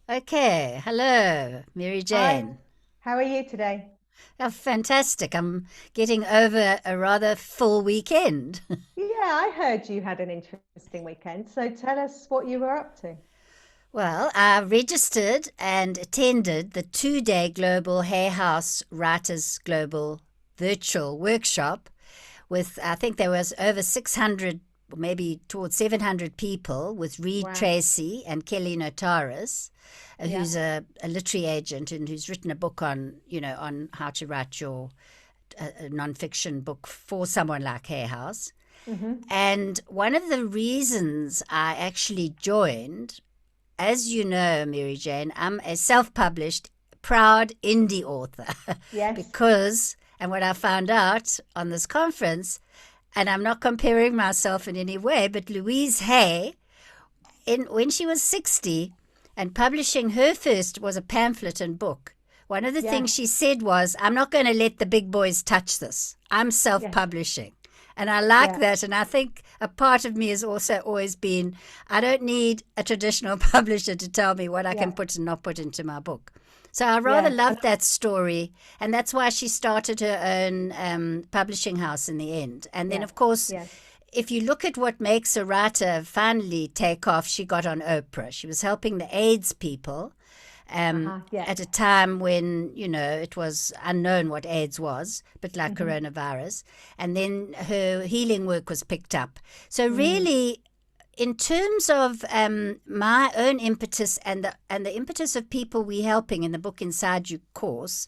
Okay, hello, Mary Hi, Jane. how are you today? Oh, fantastic. I'm getting over a rather full weekend. Yeah, I heard you had an interesting weekend. So tell us what you were up to. Well, I registered and attended the 2 day Global Hay House Writers Global virtual workshop with, I think there was over 600, maybe towards 700 people with Reid, Wow. Tracy, and Kelly Notaras, Yeah. who's a literary agent and who's written a book on how to write a nonfiction book for someone like Hay House. Hmm. And one of the reasons I actually joined, as you know, Mary Jane, I'm a self published, proud indie author Yes. because, and what I found out on this conference, and I'm not comparing myself in any way, but Louise Hay, when she was 60 and publishing her first was a pamphlet and book, one of the Yeah. things she said was, I'm not going to let the big boys touch this. I'm self Yes. publishing. And I like Yeah. that. And I think a part of me has also always been I don't need a traditional publisher to tell me what I can Yeah. put and not put into my book. So I rather Yeah. loved that story. And that's why she started her own publishing house in the end. And then, Yeah. of course, Yes. if you look at what makes a writer finally take off, she got on Oprah. She was helping the AIDS people Uh-huh. Yeah. at a time when, it was unknown what AIDS was, but like Hmm. coronavirus. And then her healing work was picked up. So, Mm. really, in terms of my own impetus and the impetus of people we helping in the book Inside You course,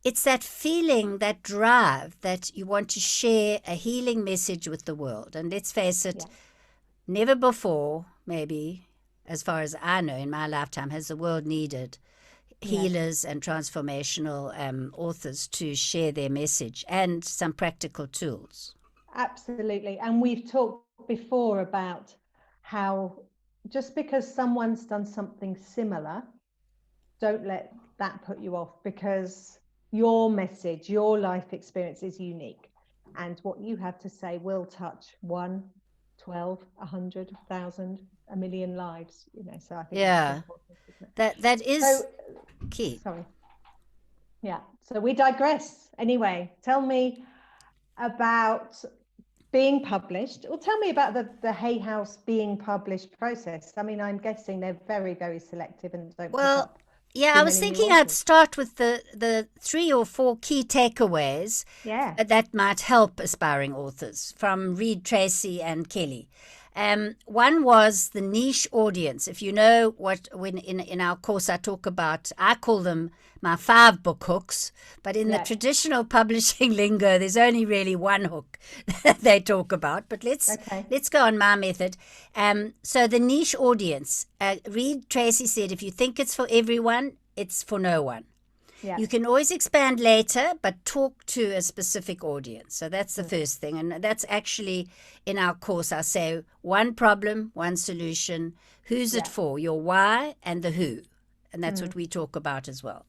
it's that feeling, that drive that you want to share a healing message with the world. And let's face it, Yeah. never before, maybe, as far as I know, in my lifetime, has the world needed Yes. healers and transformational authors to share their message and some practical tools. Absolutely. And we've talked before about how just because someone's done something similar, don't let that put you off because your message, your life experience is unique. And what you have to say will touch one, 12, 100,000, a million lives, so I think that's Yeah, important, isn't it? that is So, key. sorry. Yeah. So we digress. Anyway, tell me about being published, or tell me about the Hay House being published process. I mean, I'm guessing they're very, very selective and don't pick Well, up yeah, too I was many new thinking I'd authors. start with the three or four key takeaways Yeah. that might help aspiring authors from Reid, Tracy, and Kelly. One was the niche audience. If you know what, when in our course I talk about, I call them my 5 book hooks, but in the Yeah. traditional publishing lingo, there's only really one hook that they talk about. But let's Okay. let's go on my method. So the niche audience. Reid Tracy said, if you think it's for everyone, it's for no one. Yeah. You can always expand later, but talk to a specific audience. So that's the Mm. first thing. And that's actually in our course. I say one problem, one solution. Who's it Yeah. for? Your why and the who. And that's Mm. what we talk about as well.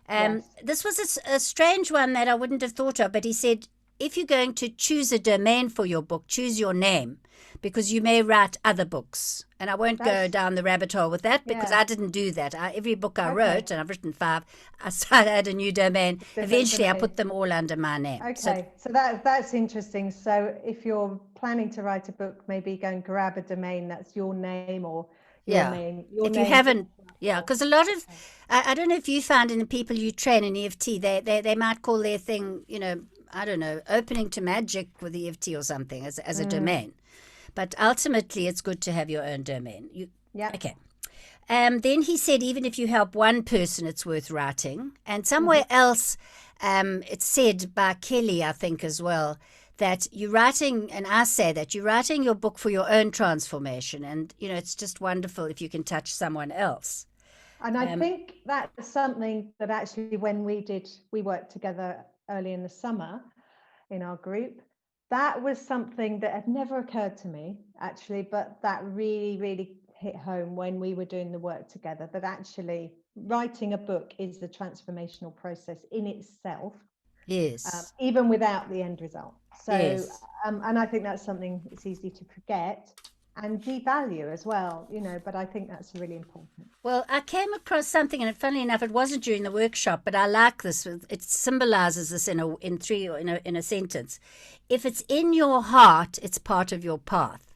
Yes. This was a strange one that I wouldn't have thought of, but he said, if you're going to choose a domain for your book, choose your name because you may write other books. And I won't go That's, down the rabbit hole with that because yeah. I didn't do that. Every book I Okay. wrote, and I've written 5, I started at a new domain. Different Eventually, I domain. put them all under my name. So, Okay. So that's interesting. So if you're planning to write a book, maybe go and grab a domain that's your name or yeah. your If you name haven't, yeah, international. because a lot of, Okay. I don't know if you found in the people you train in EFT, they might call their thing, I don't know, opening to magic with EFT or something as a Mm. domain. But ultimately, it's good to have your own domain. Yeah. Okay. Then he said, even if you help one person, it's worth writing. And Hmm. somewhere else, it's said by Kelly, I think, as well, that you're writing, and I say that you're writing your book for your own transformation. And, it's just wonderful if you can touch someone else. And I Um, think that's something that actually, when we worked together early in the summer in our group, that was something that had never occurred to me actually, but that really, really hit home when we were doing the work together, that actually writing a book is a transformational process in itself, yes, even without the end result. So, yes, and I think that's something it's easy to forget. and devalue as well, you know, but I think that's really important. Well, I came across something, and funnily enough, it wasn't during the workshop, but I like this. It symbolizes this in a sentence. If it's in your heart, it's part of your path.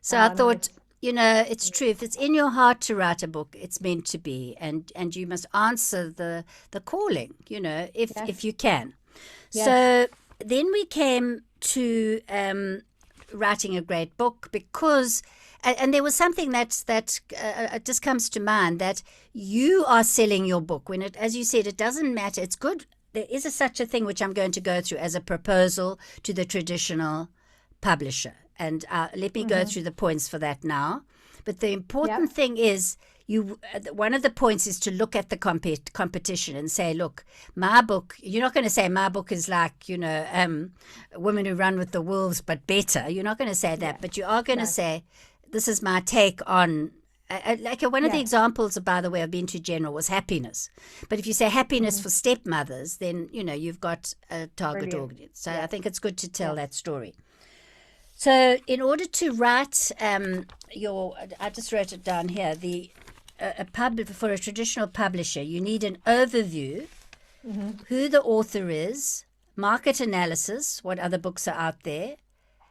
So I thought, Nice. you know, it's true. If it's in your heart to write a book, it's meant to be, and you must answer the calling, you know, if you can. Yes. So then we came to writing a great book because, and there was something that just comes to mind, that you are selling your book when it, as you said, it doesn't matter. It's good. There is such a thing which I'm going to go through as a proposal to the traditional publisher. And let me go through the points for that now. But the important thing is, one of the points is to look at the competition and say, look, my book, you're not going to say my book is like, you know, Women Who Run with the Wolves, but better. You're not going to say that, but you are going to say, this is my take on, like one of the examples, by the way, I've been too general, was happiness. But if you say happiness for stepmothers, then, you know, you've got a target audience. So I think it's good to tell that story. So in order to write I just wrote it down here, for a traditional publisher, you need an overview, who the author is, market analysis, what other books are out there.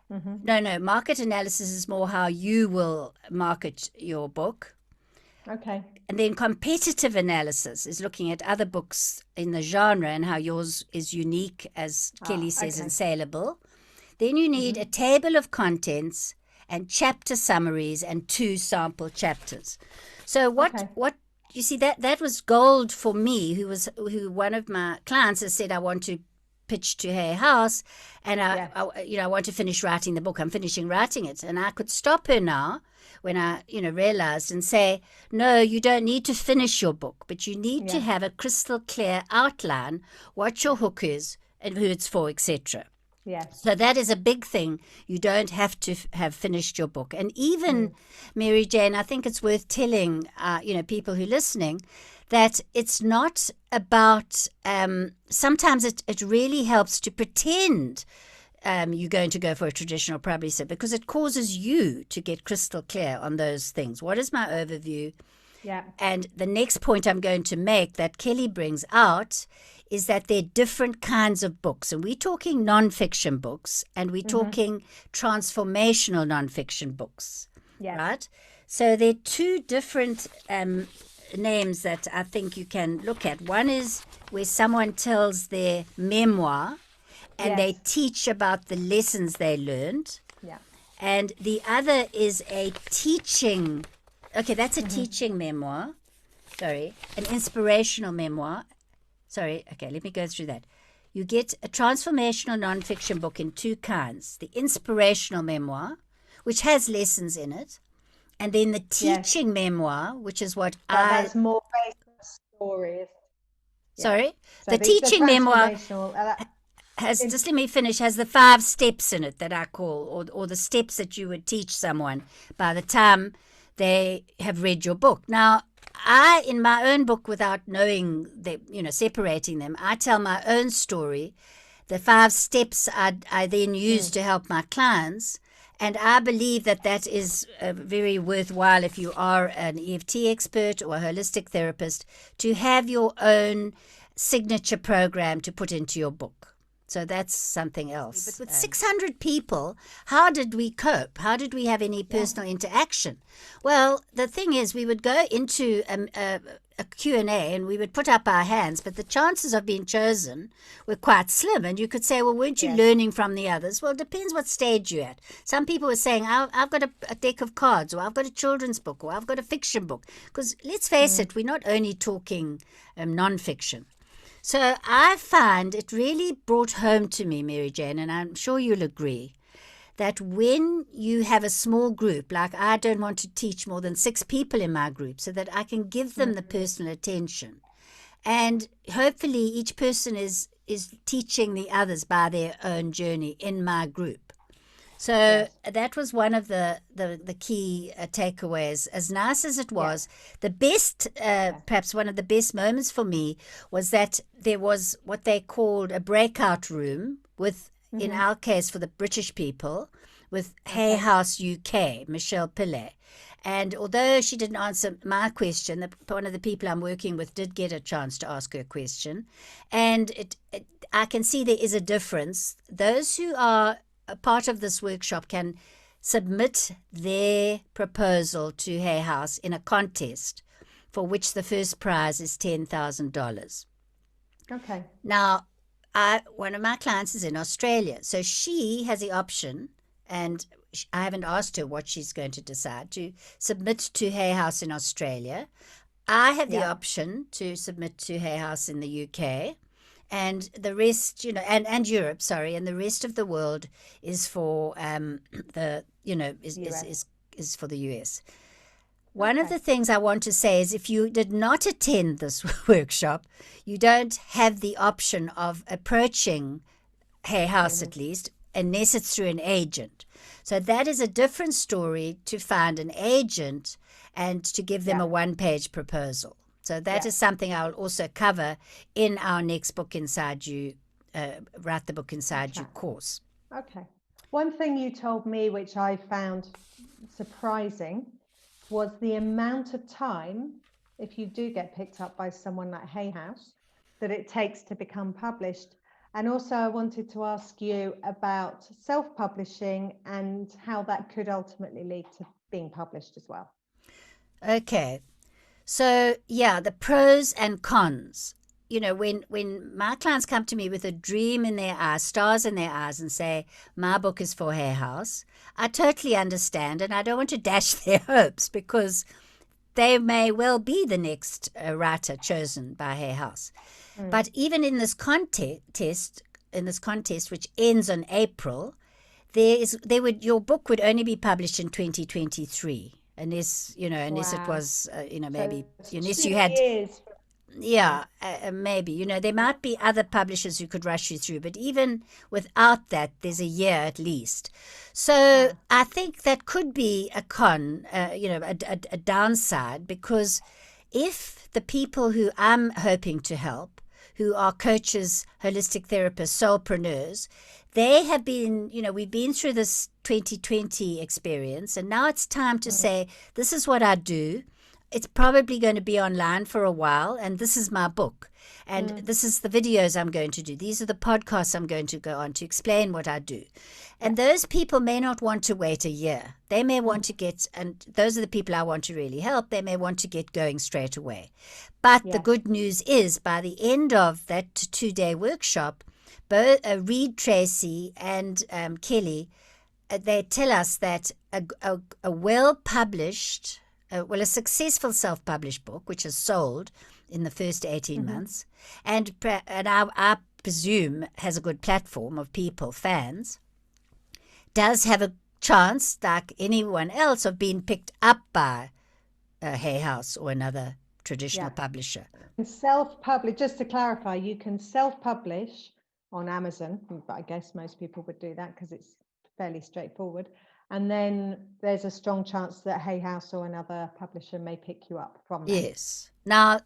No, market analysis is more how you will market your book. Okay. And then competitive analysis is looking at other books in the genre and how yours is unique, as Kelly says, and saleable. Then you need a table of contents and chapter summaries and 2 sample chapters. So what you see, that was gold for me, who one of my clients has said, I want to pitch to her house, and I want to finish writing the book. I'm finishing writing it, and I could stop her now when I realized and say, no, you don't need to finish your book, but you need to have a crystal clear outline, what your hook is and who it's for, etc. Yes. So that is a big thing. You don't have to have finished your book. And even, Mary Jane, I think it's worth telling, people who are listening, that it's not about, sometimes it really helps to pretend you're going to go for a traditional publisher, because it causes you to get crystal clear on those things. What is my overview? Yeah. And the next point I'm going to make that Kelly brings out is that there are different kinds of books. And we're talking nonfiction books, and we're talking transformational nonfiction books. Yes. Right? So there are 2 different names that I think you can look at. One is where someone tells their memoir and they teach about the lessons they learned. Yeah. And the other is a teaching. Okay, that's a teaching memoir. Sorry, an inspirational memoir. Sorry, okay, let me go through that. You get a transformational nonfiction book in 2 kinds. The inspirational memoir, which has lessons in it, and then the teaching memoir, which is what that's more based on stories. Sorry? So the teaching memoir has, just let me finish, has the 5 steps in it that I call, or the steps that you would teach someone by the time they have read your book. Now, in my own book, without knowing separating them, I tell my own story. The 5 steps I then use to help my clients. And I believe that is very worthwhile if you are an EFT expert or a holistic therapist, to have your own signature program to put into your book. So that's something else. But with 600 people, how did we cope? How did we have any personal interaction? Well, the thing is, we would go into a Q&A and we would put up our hands, but the chances of being chosen were quite slim. And you could say, well, weren't you learning from the others? Well, it depends what stage you're at. Some people were saying, I've got a deck of cards, or I've got a children's book, or I've got a fiction book. Because let's face it, we're not only talking nonfiction. So I find it really brought home to me, Mary Jane, and I'm sure you'll agree, that when you have a small group, like I don't want to teach more than 6 people in my group, so that I can give them the personal attention. And hopefully each person is teaching the others by their own journey in my group. So that was one of the key takeaways. As nice as it was, the best, perhaps one of the best moments for me was that there was what they called a breakout room with, in our case for the British people, with Hay House UK, Michelle Pillay. And although she didn't answer my question, one of the people I'm working with did get a chance to ask her question. And I can see there is a difference. Those who are a part of this workshop can submit their proposal to Hay House in a contest for which the first prize is $10,000. Okay. Now, one of my clients is in Australia, so she has the option, and I haven't asked her what she's going to decide, to submit to Hay House in Australia. I have the option to submit to Hay House in the UK, and the rest, and Europe, sorry, and the rest of the world is for is for the US. One of the things I want to say is if you did not attend this workshop, you don't have the option of approaching Hay House, at least, unless it's through an agent. So that is a different story, to find an agent and to give them a one-page proposal. So that is something I'll also cover in our next Book Inside You, Write the Book Inside You course. Okay. One thing you told me, which I found surprising, was the amount of time, if you do get picked up by someone like Hay House, that it takes to become published. And also I wanted to ask you about self-publishing and how that could ultimately lead to being published as well. Okay. So, the pros and cons. When my clients come to me with a dream in their eyes, stars in their eyes, and say, my book is for Hay House, I totally understand, and I don't want to dash their hopes, because they may well be the next writer chosen by Hay House. But even in this contest, which ends in April, your book would only be published in 2023, unless it was maybe unless you had. Years. Maybe. There might be other publishers who could rush you through, but even without that, there's a year at least. So I think that could be a con, a downside, because if the people who I'm hoping to help, who are coaches, holistic therapists, soulpreneurs, they have been, we've been through this 2020 experience, and now it's time to say, this is what I do. It's probably going to be online for a while, and this is my book, and this is the videos I'm going to do. These are the podcasts I'm going to go on to explain what I do. And those people may not want to wait a year. They may want to get, and those are the people I want to really help, they may want to get going straight away. But the good news is, by the end of that 2-day workshop, both Reid, Tracy, and Kelly, they tell us that a well-published, a successful self-published book, which is sold in the first 18 months, and I presume has a good platform of people, fans, does have a chance, like anyone else, of being picked up by Hay House or another traditional publisher. Self-publish, just to clarify, you can self-publish on Amazon, but I guess most people would do that because it's fairly straightforward. And then there's a strong chance that Hay House or another publisher may pick you up from that. Yes. Now,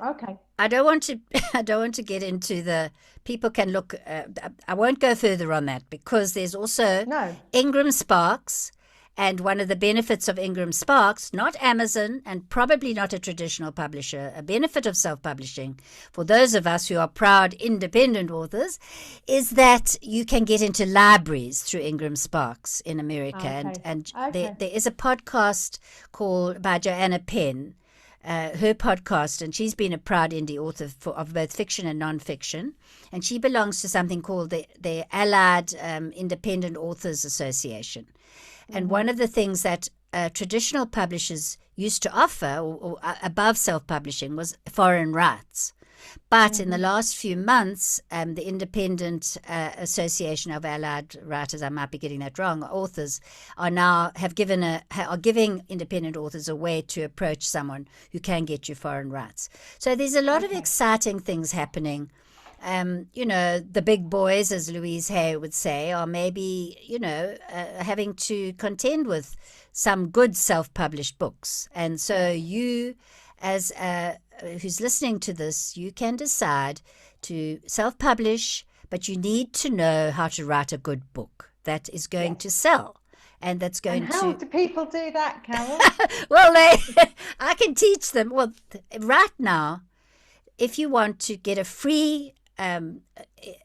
okay. I don't want to get into the people can look. I won't go further on that, because there's also Ingram Sparks, and one of the benefits of Ingram Sparks, not Amazon and probably not a traditional publisher, a benefit of self-publishing for those of us who are proud independent authors, is that you can get into libraries through Ingram Sparks in America. And there is a podcast called by Joanna Penn, her podcast, and she's been a proud indie author of both fiction and nonfiction, and she belongs to something called the Allied Independent Authors Association. And one of the things that traditional publishers used to offer, or above self-publishing, was foreign rights. But in the last few months, the Independent Association of Allied Writers, I might be getting that wrong, authors, are giving independent authors a way to approach someone who can get you foreign rights. So there's a lot of exciting things happening. The big boys, as Louise Hay would say, are maybe, having to contend with some good self-published books. And so you, as who's listening to this, you can decide to self-publish, but you need to know how to write a good book that is going to sell. and that's going And how to... do people do that, Caryl? Well, I can teach them. Well, right now, if you want to get a free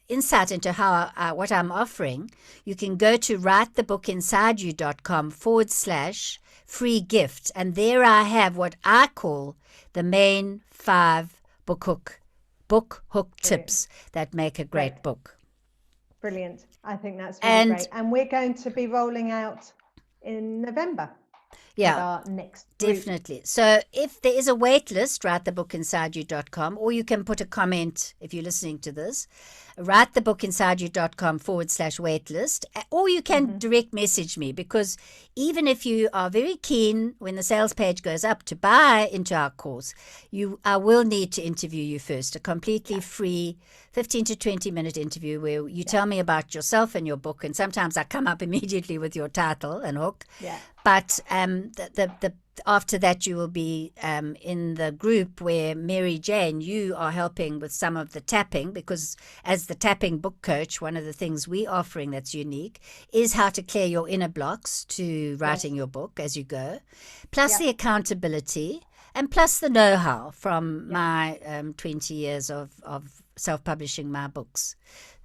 insight into how what I'm offering, you can go to writethebookinsideyou.com/free gift. And there I have what I call the main 5 book hook tips that make a great book. Brilliant. I think that's really great. And we're going to be rolling out in November. Yeah, with our next group. Definitely. So if there is a wait list, writethebookinsideyou.com, or you can put a comment if you're listening to this, writethebookinsideyou.com/wait list, or you can direct message me, because even if you are very keen when the sales page goes up to buy into our course, I will need to interview you first, a completely free 15 to 20 minute interview where you tell me about yourself and your book, and sometimes I come up immediately with your title and hook. Yeah. But after that, you will be in the group where Mary Jane, you are helping with some of the tapping, because as the tapping book coach, one of the things we're offering that's unique is how to clear your inner blocks to writing your book as you go, plus the accountability, and plus the know-how from my 20 years of self-publishing my books.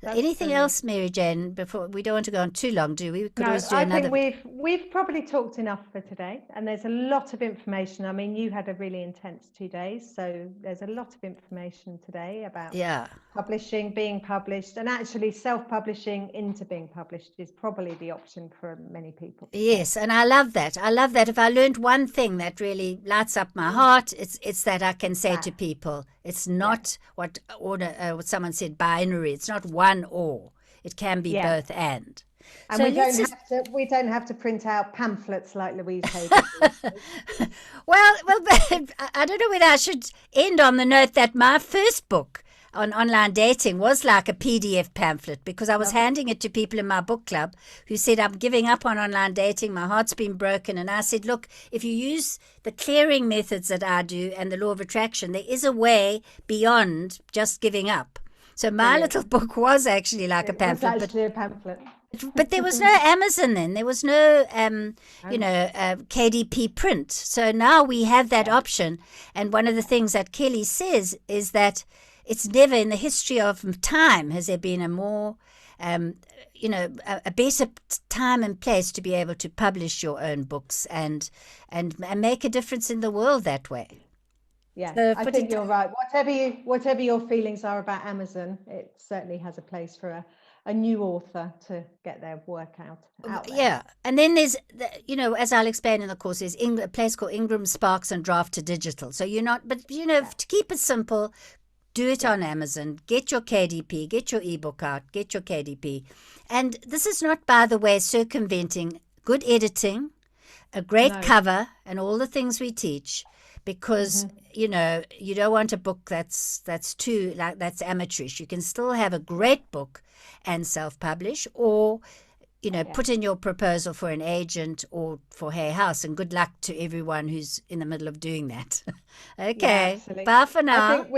That's Anything brilliant. else, Mary Jane? Before, we don't want to go on too long, do we? We could No, always do I another. think we've probably talked enough for today, and there's a lot of information. I mean, you had a really intense 2 days, so there's a lot of information today about publishing, being published, and actually self-publishing into being published is probably the option for many people. Yes, and I love that. I love that. If I learned one thing that really lights up my heart, it's that I can say to people, it's not what someone said, binary. It's not one or. It can be both and. And so we don't have to print out pamphlets like Louise Hayden. well, I don't know whether I should end on the note that my first book on online dating was like a PDF pamphlet, because I was handing it to people in my book club who said, I'm giving up on online dating, my heart's been broken. And I said, look, if you use the clearing methods that I do and the law of attraction, there is a way beyond just giving up. So my little book was actually like a pamphlet. It was actually a pamphlet. But there was no Amazon then. There was no, KDP print. So now we have that option. And one of the things that Kelly says is that it's never in the history of time has there been a more, a better time and place to be able to publish your own books and make a difference in the world that way. Yeah, so I think you're right. Whatever your feelings are about Amazon, it certainly has a place for a new author to get their work out there. Yeah, and then there's, as I'll explain in the course, there's a place called Ingram Sparks and Draft to Digital. So to keep it simple, do it on Amazon, get your KDP, get your ebook out, get your KDP. And this is not, by the way, circumventing good editing, a great cover, and all the things we teach, because, you don't want a book that's too, that's amateurish. You can still have a great book and self-publish, or put in your proposal for an agent or for Hay House, and good luck to everyone who's in the middle of doing that. Okay, bye for now. I think